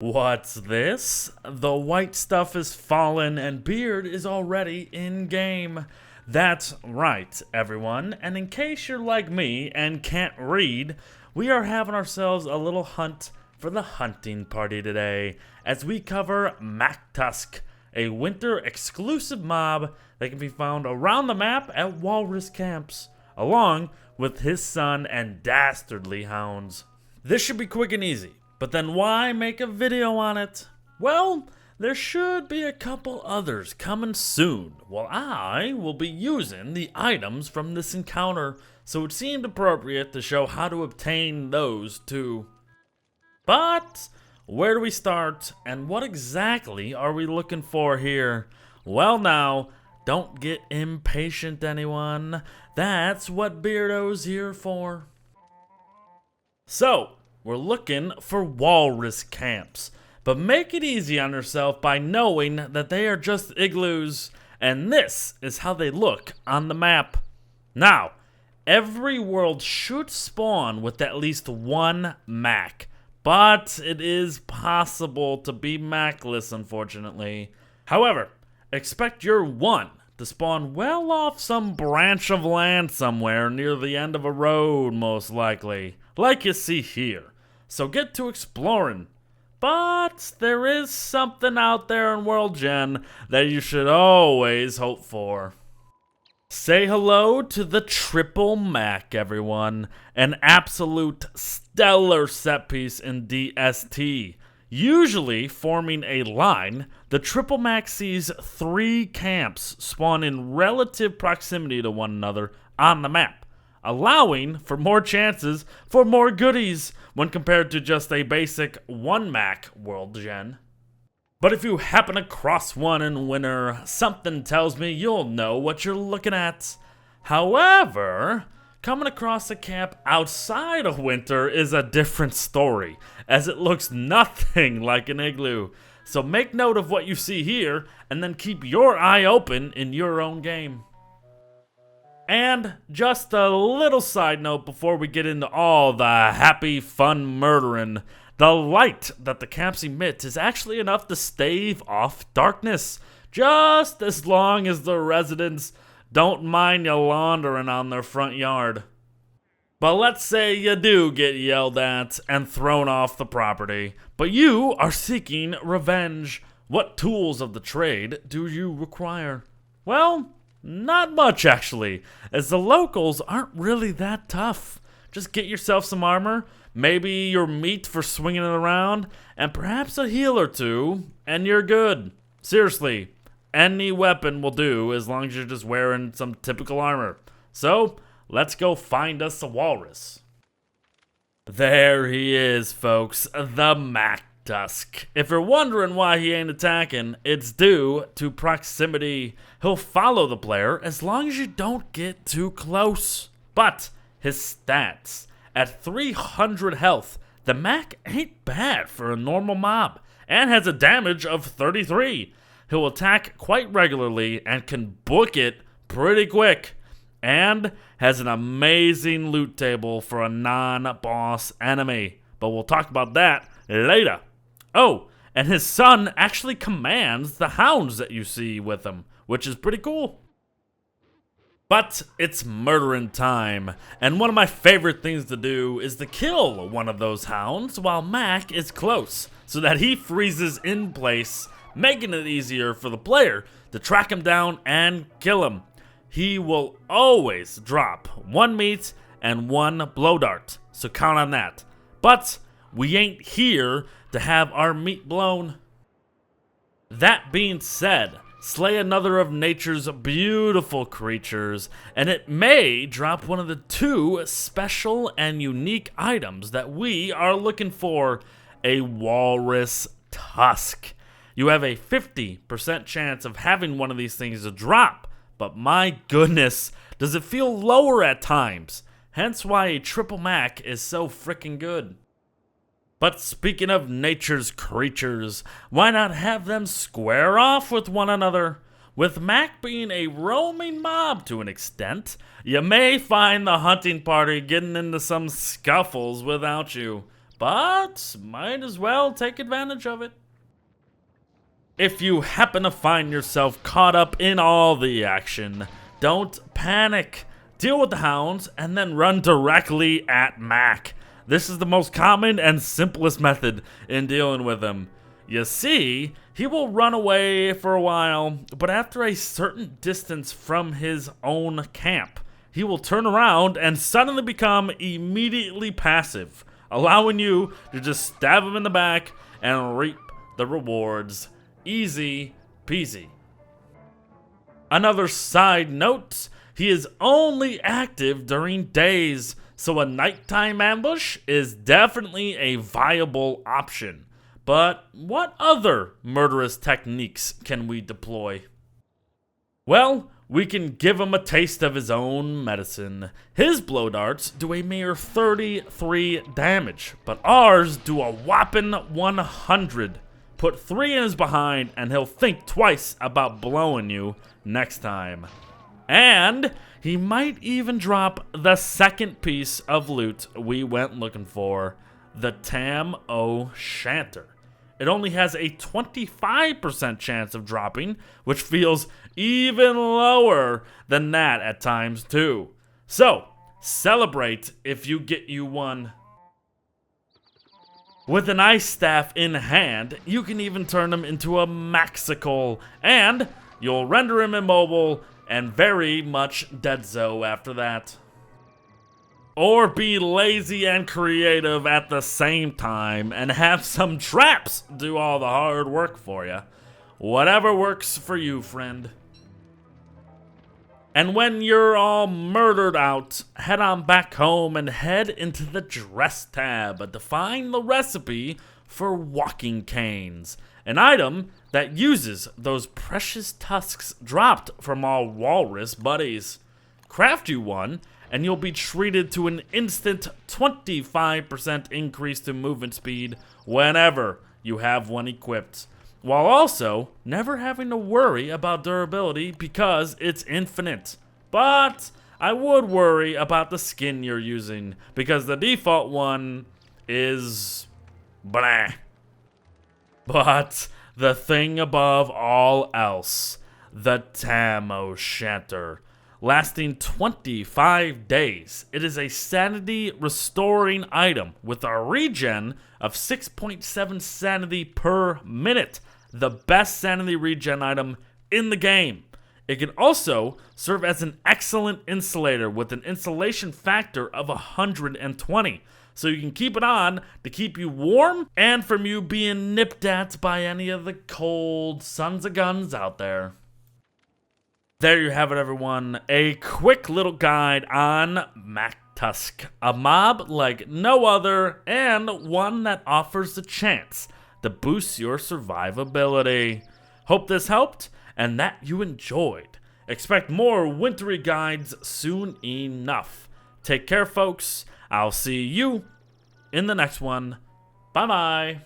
What's this? The white stuff is fallen and Beard is already in game. That's right, everyone, and in case you're like me and can't read, we are having ourselves a little hunt for the hunting party today as we cover MacTusk, a winter exclusive mob that can be found around the map at Walrus Camps, along with his son and dastardly hounds. This should be quick and easy. But then why make a video on it? Well, there should be a couple others coming soon. Well, I will be using the items from this encounter, so it seemed appropriate to show how to obtain those too. But where do we start, and what exactly are we looking for here? Well now, don't get impatient, anyone. That's what Beardo's here for. So, we're looking for walrus camps, but make it easy on yourself by knowing that they are just igloos, and this is how they look on the map. Now, every world should spawn with at least one Mac, but it is possible to be Macless, unfortunately. However, expect your one to spawn well off some branch of land somewhere near the end of a road, most likely, like you see here. So get to exploring. But there is something out there in World Gen that you should always hope for. Say hello to the Triple Mac, everyone. An absolute stellar set piece in DST. Usually forming a line, the Triple Mac sees 3 camps spawn in relative proximity to one another on the map, allowing for more chances for more goodies when compared to just a basic 1 Mac World Gen. But if you happen across one in winter, something tells me you'll know what you're looking at. However, coming across a camp outside of winter is a different story, as it looks nothing like an igloo. So make note of what you see here, and then keep your eye open in your own game. And just a little side note before we get into all the happy fun murdering. The light that the camps emit is actually enough to stave off darkness, just as long as the residents don't mind you laundering on their front yard. But let's say you do get yelled at and thrown off the property, but you are seeking revenge. What tools of the trade do you require? Well, not much actually, as the locals aren't really that tough. Just get yourself some armor, maybe your meat for swinging it around, and perhaps a heal or two, and you're good. Seriously, any weapon will do as long as you're just wearing some typical armor. So, let's go find us a walrus. There he is, folks, the MacTusk. If you're wondering why he ain't attacking, it's due to proximity. He'll follow the player as long as you don't get too close. But his stats, at 300 health, the Mac ain't bad for a normal mob, and has a damage of 33. He'll attack quite regularly and can book it pretty quick, and has an amazing loot table for a non-boss enemy. But we'll talk about that later. Oh, and his son actually commands the hounds that you see with him, which is pretty cool. But it's murdering time, and one of my favorite things to do is to kill one of those hounds while Mac is close, so that he freezes in place, making it easier for the player to track him down and kill him. He will always drop 1 meat and 1 blow dart, so count on that. But we ain't here to have our meat blown. That being said, slay another of nature's beautiful creatures, and it may drop one of the 2 special and unique items that we are looking for, a walrus tusk. You have a 50% chance of having one of these things to drop, but my goodness, does it feel lower at times, hence why a Triple Mac is so freaking good. But speaking of nature's creatures, why not have them square off with one another? With Mac being a roaming mob to an extent, you may find the hunting party getting into some scuffles without you. but might as well take advantage of it. If you happen to find yourself caught up in all the action, don't panic. Deal with the hounds and then run directly at Mac. This is the most common and simplest method in dealing with him. You see, he will run away for a while, but after a certain distance from his own camp, he will turn around and suddenly become immediately passive, allowing you to just stab him in the back and reap the rewards. Easy peasy. Another side note, he is only active during days, so a nighttime ambush is definitely a viable option. But what other murderous techniques can we deploy? Well, we can give him a taste of his own medicine. His blow darts do a mere 33 damage, but ours do a whopping 100. Put 3 in his behind and he'll think twice about blowing you next time. And he might even drop the second piece of loot we went looking for, the Tam-O-Shanter. It only has a 25% chance of dropping, which feels even lower than that at times too. So, celebrate if you get you one. With an ice staff in hand, you can even turn him into a Maxical, and you'll render him immobile and very much deadzo after that. Or be lazy and creative at the same time and have some traps do all the hard work for you. Whatever works for you, friend. And when you're all murdered out, head on back home and head into the Dress tab to find the recipe for walking canes, an item that uses those precious tusks dropped from our walrus buddies. Craft you one, and you'll be treated to an instant 25% increase to movement speed whenever you have one equipped, while also never having to worry about durability because it's infinite. But I would worry about the skin you're using, because the default one is blah. But the thing above all else, the Tam-O-Shanter. Lasting 25 days, it is a sanity restoring item with a regen of 6.7 sanity per minute, the best sanity regen item in the game. It can also serve as an excellent insulator with an insulation factor of 120, so you can keep it on to keep you warm and from you being nipped at by any of the cold sons of guns out there. There you have it, everyone. A quick little guide on MacTusk, a mob like no other, and one that offers the chance to boost your survivability. Hope this helped and that you enjoyed. Expect more wintry guides soon enough. Take care, folks. I'll see you in the next one. Bye-bye.